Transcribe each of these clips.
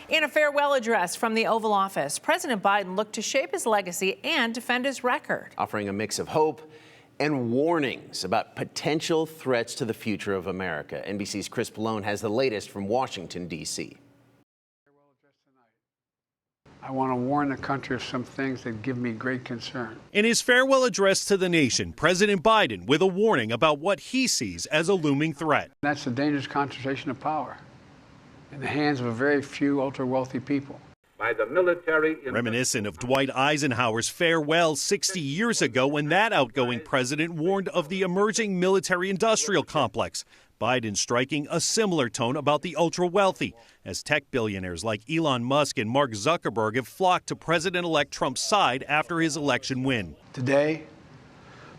In a farewell address from the Oval Office, President Biden looked to shape his legacy and defend his record, offering a mix of hope and warnings about potential threats to the future of America. NBC's Chris Pallone has the latest from Washington, D.C. I want to warn the country of some things that give me great concern. In his farewell address to the nation, President Biden with a warning about what he sees as a looming threat. That's the dangerous concentration of power in the hands of a very few ultra-wealthy people. By the military. Reminiscent of Dwight Eisenhower's farewell 60 years ago when that outgoing president warned of the emerging military-industrial complex. Biden striking a similar tone about the ultra-wealthy, as tech billionaires like Elon Musk and Mark Zuckerberg have flocked to President-elect Trump's side after his election win. Today,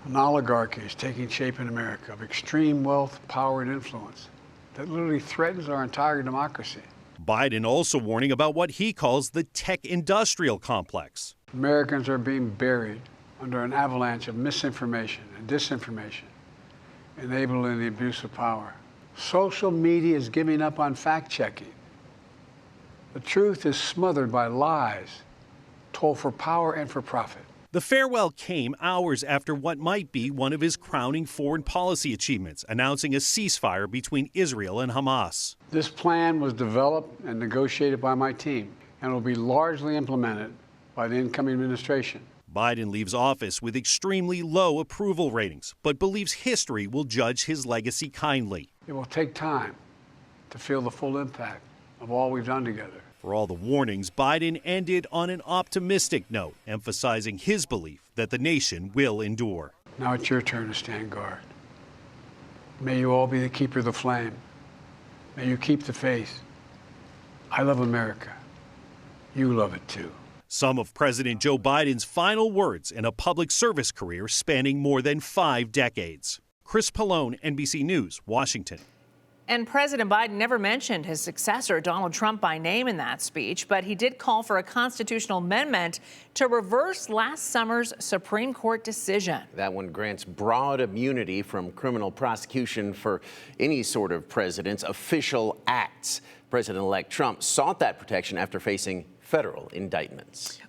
an oligarchy is taking shape in America of extreme wealth, power, and influence that literally threatens our entire democracy. Biden also warning about what he calls the tech-industrial complex. Americans are being buried under an avalanche of misinformation and disinformation, enabling the abuse of power. Social media is giving up on fact-checking. The truth is smothered by lies told for power and for profit. The farewell came hours after what might be one of his crowning foreign policy achievements, announcing a ceasefire between Israel and Hamas. This plan was developed and negotiated by my team and will be largely implemented by the incoming administration. Biden leaves office with extremely low approval ratings, but believes history will judge his legacy kindly. It will take time to feel the full impact of all we've done together. For all the warnings, Biden ended on an optimistic note, emphasizing his belief that the nation will endure. Now it's your turn to stand guard. May you all be the keeper of the flame. May you keep the faith. I love America. You love it too. Some of President Joe Biden's final words in a public service career spanning more than 5 decades. Chris Pallone, NBC News, Washington. And President Biden never mentioned his successor, Donald Trump, by name in that speech, but he did call for a constitutional amendment to reverse last summer's Supreme Court decision. That one grants broad immunity from criminal prosecution for any sort of president's official acts. President-elect Trump sought that protection after facing federal indictments.